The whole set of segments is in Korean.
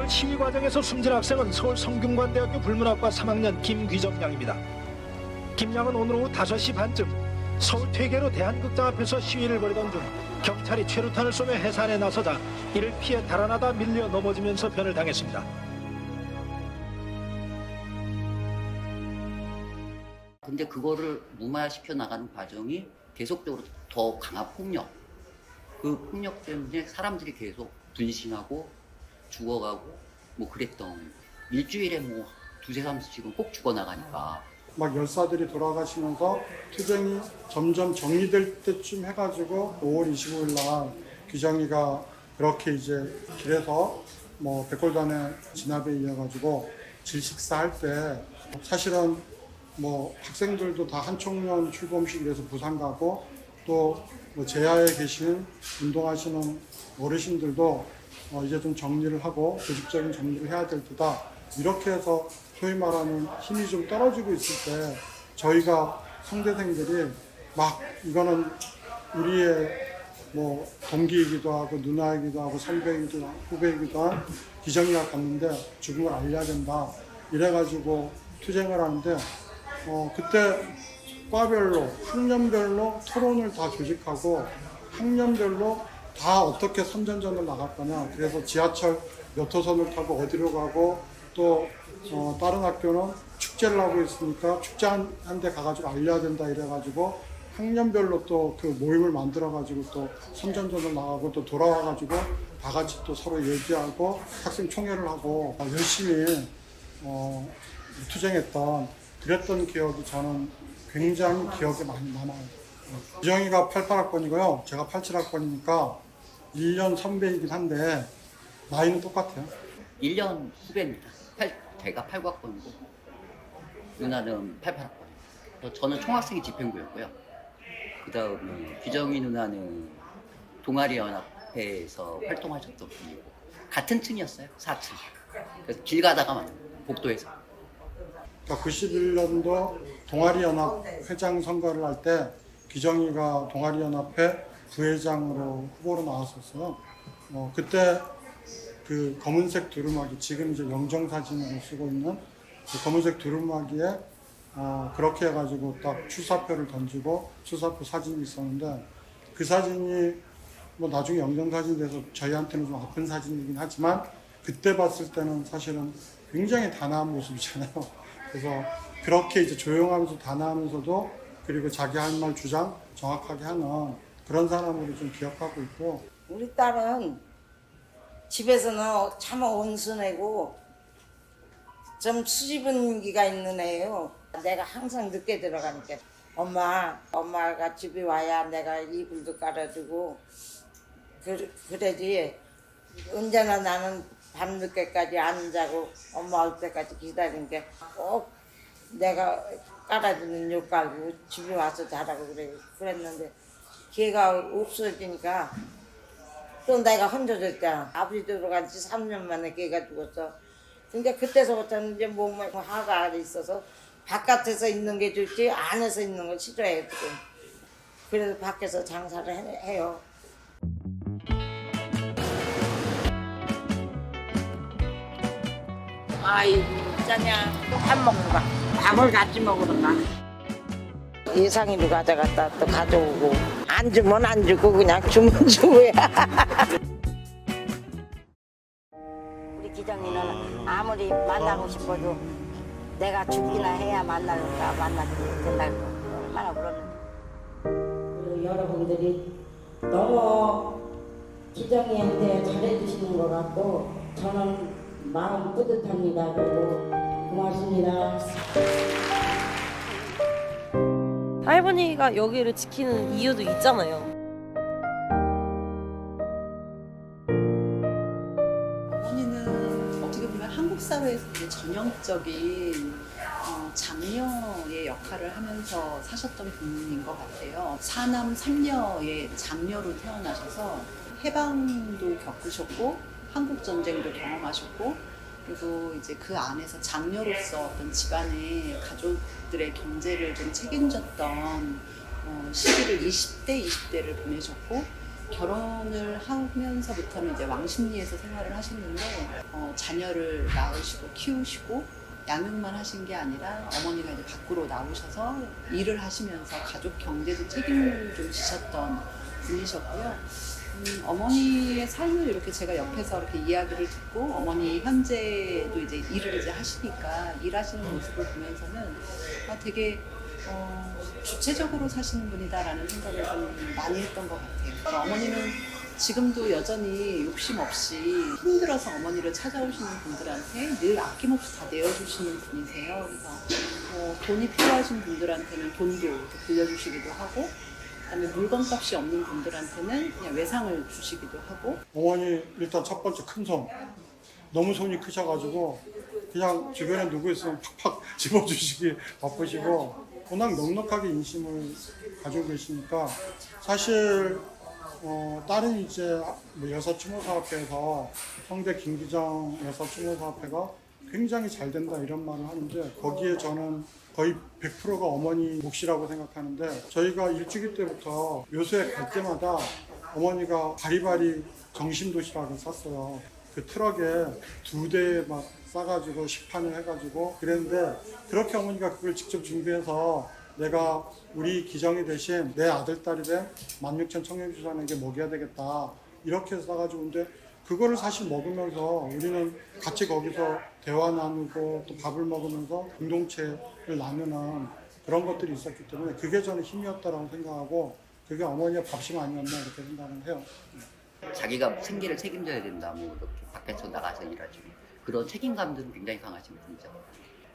오늘 시위 과정에서 숨진 학생은 서울 성균관대학교 불문학과 3학년 김귀정 양입니다. 김 양은 오늘 오후 5시 반쯤 서울 퇴계로 대한극장 앞에서 시위를 벌이던 중 경찰이 최루탄을 쏘며 해산에 나서자 이를 피해 달아나다 밀려 넘어지면서 변을 당했습니다. 근데 그거를 무마시켜 나가는 과정이 계속적으로 더 강한 폭력, 그 폭력 때문에 사람들이 계속 분신하고 죽어가고 뭐 그랬던, 일주일에 뭐 두세 삼씩은 꼭 죽어나가니까. 막 열사들이 돌아가시면서 투쟁이 점점 정리될 때쯤 해가지고 5월 25일 날 귀정이가 그렇게 이제 길에서 뭐 백골단의 진압에 이어가지고 질식사할 때 사실은 뭐 학생들도 다 한총련 출범식 이래서 부산 가고 또 뭐 제야에 계신 운동하시는 어르신들도 이제 좀 정리를 하고 조직적인 정리를 해야 될 때다. 이렇게 해서 소위 말하는 힘이 좀 떨어지고 있을 때 저희가 성대생들이 막 이거는 우리의 뭐 동기이기도 하고 누나이기도 하고 선배이기도 하고 후배이기도 한 기정이가 갔는데 죽음을 알려야 된다. 이래가지고 투쟁을 하는데 그때 과별로 학년별로 토론을 다 조직하고 학년별로 다 어떻게 선전전을 나갈 거냐. 그래서 지하철 몇 호선을 타고 어디로 가고 또 다른 학교는 축제를 하고 있으니까 축제 한 대 가가지고 알려야 된다 이래가지고 학년별로 또 그 모임을 만들어가지고 또 선전전을 나가고 또 돌아와가지고 다 같이 또 서로 얘기하고 학생 총회를 하고 열심히 투쟁했던 그랬던 기억이 저는 굉장히 기억에 많이 남아요. 기정이가 88학번이고요. 제가 87학번이니까 1년 선배이긴 한데 나이는 똑같아요. 1년 후배입니다. 제가 89학번이고 누나는 88학번. 저는 총학생회 집행부였고요. 그 다음에 귀정이 누나는 동아리연합회에서 활동하셨던 분이고 같은 층이었어요. 4층. 그래서 길 가다가 만났어요. 복도에서. 그러니까 91년도 동아리연합 회장 선거를 할 때 귀정이가 동아리연합회 부회장으로 후보로 나왔었어요. 그때 그 검은색 두루마기, 지금 이제 영정사진으로 쓰고 있는 그 검은색 두루마기에 그렇게 해가지고 딱 출사표를 던지고 출사표 사진이 있었는데 그 사진이 뭐 나중에 영정사진 돼서 저희한테는 좀 아픈 사진이긴 하지만 그때 봤을 때는 사실은 굉장히 단아한 모습이잖아요. 그래서 그렇게 이제 조용하면서 단아하면서도 그리고 자기 할 말 주장 정확하게 하는 그런 사람으로 좀 기억하고 있고. 우리 딸은 집에서는 참 온순하고 좀 수줍은기가 있는 애예요. 내가 항상 늦게 들어가니까 엄마가 집에 와야 내가 이불도 깔아주고 그래지 언제나 나는 밤늦게까지 안 자고 엄마 올 때까지 기다리니까 꼭 내가 깔아주는 욕 깔고 집에 와서 자라고 그랬는데 걔가 없어지니까 또 내가 혼자 졌잖아. 아버지 들어간 지 3년 만에 걔가 죽었어. 그러니까 그때서부터는 이제 몸에 화가 있어서 바깥에서 있는 게 좋지 안에서 있는 걸 싫어해요 지금. 그래서 밖에서 장사를 해요. 아이고 짜냐 밥 먹으러 가. 밥을 같이 먹으러 가. 예상이도 가져갔다 또 가져오고 안 주면 안 주고 그냥 주면 주고야. 우리 기정이는 아무리 만나고 싶어도 내가 죽기나 해야 만나게 된다고 얼마나 울었는데. 그리고 여러분들이 너무 기정이한테 잘해주시는 것 같고 저는 마음 뿌듯합니다. 그리고 고맙습니다. 할머니가 여기를 지키는 이유도 있잖아요. 어머니는 어떻게 보면 한국 사회에서 전형적인 장녀의 역할을 하면서 사셨던 분인 것 같아요. 사남 삼녀의 장녀로 태어나셔서 해방도 겪으셨고 한국 전쟁도 경험하셨고 그리고 이제 그 안에서 장녀로서 어떤 집안의 가족들의 경제를 좀 책임졌던 시기를 20대, 20대를 보내셨고 결혼을 하면서부터는 이제 왕십리에서 생활을 하셨는데 자녀를 낳으시고 키우시고 양육만 하신 게 아니라 어머니가 이제 밖으로 나오셔서 일을 하시면서 가족 경제도 책임을 좀 지셨던 분이셨고요. 어머니의 삶을 이렇게 제가 옆에서 이렇게 이야기를 듣고 어머니 현재도 이제 일을 이제 하시니까 일하시는 모습을 보면서는 되게 주체적으로 사시는 분이다라는 생각을 좀 많이 했던 것 같아요. 그래서 어머니는 지금도 여전히 욕심 없이 힘들어서 어머니를 찾아오시는 분들한테 늘 아낌없이 다 내어주시는 분이세요. 그래서 돈이 필요하신 분들한테는 돈도 이렇게 빌려주시기도 하고, 그다음에 물건값이 없는 분들한테는 그냥 외상을 주시기도 하고. 어머니 일단 첫 번째 큰 손. 너무 손이 크셔가지고 그냥 주변에 누구 있으면 팍팍 집어주시기 바쁘시고 워낙 넉넉하게 인심을 가지고 계시니까 사실 다른 이제 뭐 여사추모사업회에서 성대 김기정 여사추모사업회가 굉장히 잘 된다 이런 말을 하는데 거기에 저는 거의 100%가 어머니 몫이라고 생각하는데 저희가 일주기 때부터 묘소에 갈 때마다 어머니가 바리바리 정신도시락을 쌌어요. 그 트럭에 2대 막 싸가지고 식판을 해가지고 그랬는데 그렇게 어머니가 그걸 직접 준비해서 내가 우리 기정이 대신 내 아들 딸이 된 16,000 청년주산에게 먹여야 되겠다 이렇게 해서 싸가지고 근데 그거를 사실 먹으면서 우리는 같이 거기서 대화 나누고 또 밥을 먹으면서 공동체를 나누는 그런 것들이 있었기 때문에 그게 저는 힘이었다라고 생각하고 그게 어머니의 밥심 아니었나 이렇게 생각을 해요. 자기가 생계를 책임져야 된다. 뭐 이렇게 밖에서 나가서 일하지. 그런 책임감들은 굉장히 강하신 분이죠.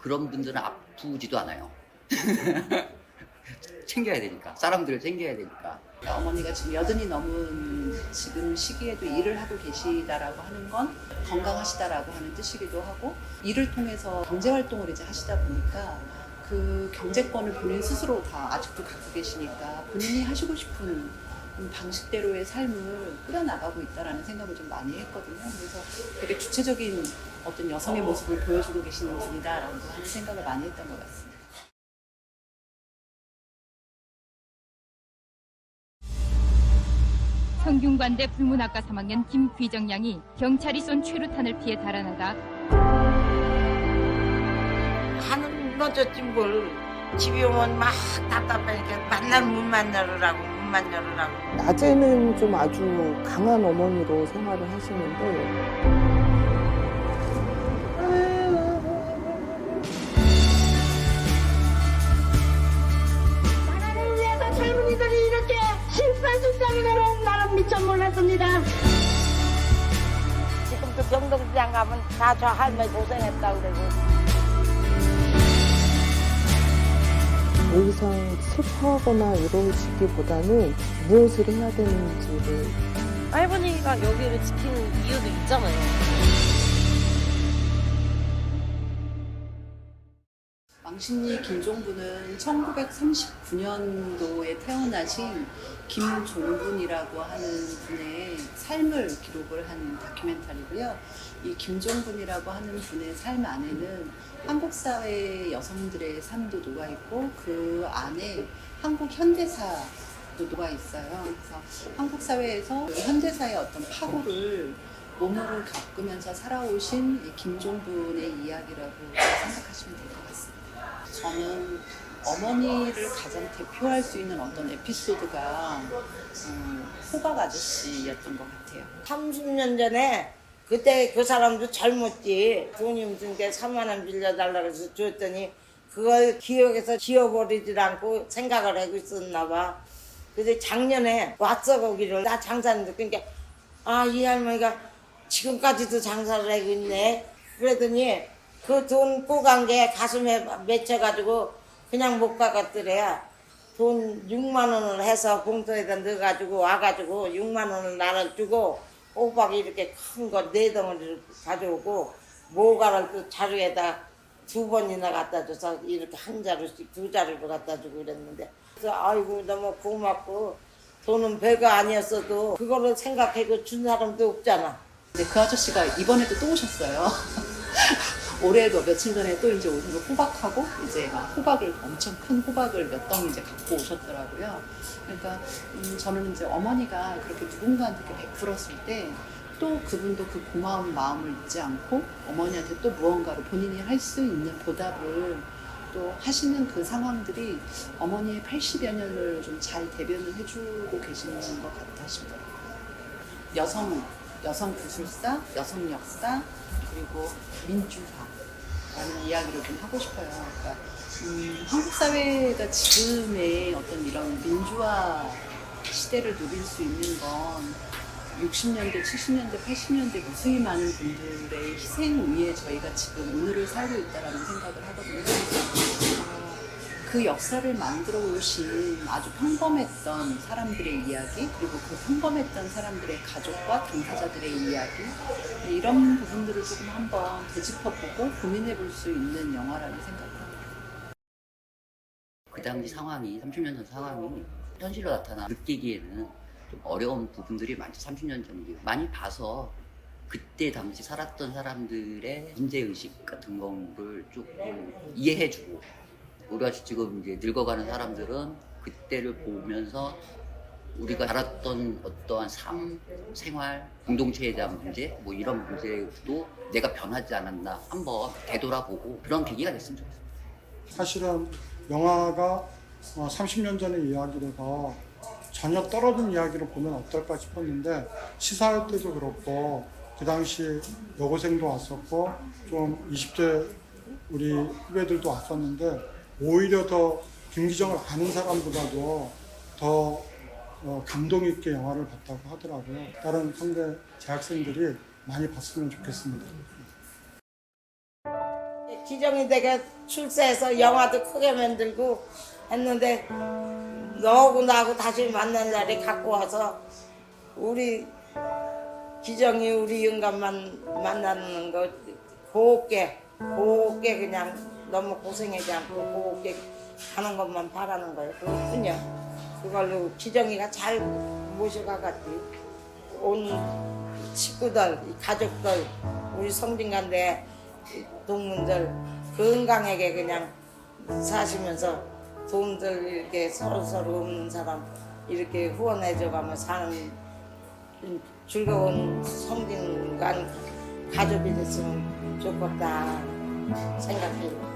그런 분들은 아프지도 않아요. 챙겨야 되니까. 사람들을 챙겨야 되니까. 어머니가 지금 80이 넘은 지금 시기에도 일을 하고 계시다라고 하는 건 건강하시다라고 하는 뜻이기도 하고, 일을 통해서 경제활동을 이제 하시다 보니까 그 경제권을 본인 스스로 다 아직도 갖고 계시니까 본인이 하시고 싶은 방식대로의 삶을 꾸려나가고 있다라는 생각을 좀 많이 했거든요. 그래서 되게 주체적인 어떤 여성의 모습을 보여주고 계시는 분이다라고 하는 생각을 많이 했던 것 같습니다. 성균관대 불문학과 3학년 김귀정 양이 경찰이 쏜 최루탄을 피해 달아나다 하는 놓쳤지 뭘. 집에 오면 막 답답하니까 못 만나라고. 낮에는 좀 아주 강한 어머니로 생활을 하시는데 나라를 위해서 젊은이들이 이렇게 실패순장이라는 나는 미처 몰랐습니다. 지금도 경동시장 가면 다 저 할머니 고생했다고 그러고. 더 이상 슬퍼하거나 이러시기보다는 무엇을 해야 되는지를 할머니가 여기를 지키는 이유도 있잖아요. 왕십리 김종분은 1939년도에 태어나신 김종분이라고 하는 분의 삶을 기록을 한 다큐멘터리고요. 이 김종분이라고 하는 분의 삶 안에는 한국 사회의 여성들의 삶도 녹아있고 그 안에 한국 현대사도 녹아있어요. 그래서 한국 사회에서 그 현대사의 어떤 파고를 몸으로 겪으면서 살아오신 이 김종분의 이야기라고 생각하시면 될 것 같습니다. 저는 어머니를 가장 대표할 수 있는 어떤 에피소드가 호박 아저씨였던 것 같아요. 30년 전에 그때 그 사람도 젊었지. 돈이 무슨 게 3만 원 빌려달라고 해서 줬더니 그걸 기억해서 지워버리질 않고 생각을 하고 있었나 봐. 근데 작년에 왔어 거기를. 나 장사하는데 그러니까 이 할머니가 지금까지도 장사를 하고 있네. 그러더니 그 돈 꼬간 게 가슴에 맺혀가지고 그냥 못 가갔더래. 돈 6만 원을 해서 봉투에다 넣어가지고 와가지고 6만 원을 나를 주고 호박이 이렇게 큰 거 4덩어리를 가져오고 모가를 또 자루에다 2번이나 갖다 줘서 이렇게 한 자루씩 2자루를 갖다 주고 그랬는데 그래서 아이고 너무 고맙고 돈은 별거 아니었어도 그거를 생각하고 준 사람도 없잖아. 근데 그 아저씨가 이번에도 또 오셨어요. 올해도 며칠 전에 또 이제 오셔서 호박하고 이제 막 호박을 엄청 큰 호박을 몇 덩이 이제 갖고 오셨더라고요. 그러니까 저는 이제 어머니가 그렇게 누군가한테 이렇게 베풀었을 때 또 그분도 그 고마운 마음을 잊지 않고 어머니한테 또 무언가를 본인이 할 수 있는 보답을 또 하시는 그 상황들이 어머니의 80여 년을 좀 잘 대변을 해주고 계시는 것 같다 싶더라고요. 여성 구술사, 여성 역사, 그리고 민주화라는 이야기를 좀 하고 싶어요. 그러니까 한국 사회가 지금의 어떤 이런 민주화 시대를 누릴 수 있는 건 60년대, 70년대, 80년대 무수히 많은 분들의 희생 위에 저희가 지금 오늘을 살고 있다라는 생각을 하거든요. 그 역사를 만들어 오신 아주 평범했던 사람들의 이야기, 그리고 그 평범했던 사람들의 가족과 당사자들의 이야기, 이런 부분들을 조금 한번 되짚어보고 고민해 볼 수 있는 영화라는 생각을 합니다. 그 당시 상황이 30년 전 상황이 현실로 나타나 느끼기에는 좀 어려운 부분들이 많죠. 30년 전이 많이 봐서 그때 당시 살았던 사람들의 문제의식 같은 거를 조금 이해해주고, 우리가 지금 이제 늙어가는 사람들은 그때를 보면서 우리가 살았던 어떠한 삶, 생활, 공동체에 대한 문제, 뭐 이런 문제도 내가 변하지 않았나 한번 되돌아보고 그런 계기가 됐으면 좋겠습니다. 사실은 영화가 30년 전의 이야기라서 전혀 떨어진 이야기로 보면 어떨까 싶었는데, 시사회 때도 그렇고 그 당시 여고생도 왔었고 좀 20대 우리 후배들도 왔었는데, 오히려 더 김기정을 아는 사람보다도 더 감동 있게 영화를 봤다고 하더라고요. 다른 상대 재학생들이 많이 봤으면 좋겠습니다. 기정이 내가 출세해서 영화도 크게 만들고 했는데, 너하고 나하고 다시 만난 날이 갖고 와서 우리 기정이 우리 영감만 만나는 거 곱게 그냥 너무 고생하지 않고 곱게 하는 것만 바라는 거예요. 그것뿐이요. 그걸로 기정이가 잘 모셔가가지고 온 식구들, 가족들, 우리 성진관대 동문들 건강하게 그냥 사시면서 도움들 이렇게 서로 없는 사람 이렇게 후원해줘가며 사는 즐거운 성진관 가족이 됐으면 좋겠다 생각해요.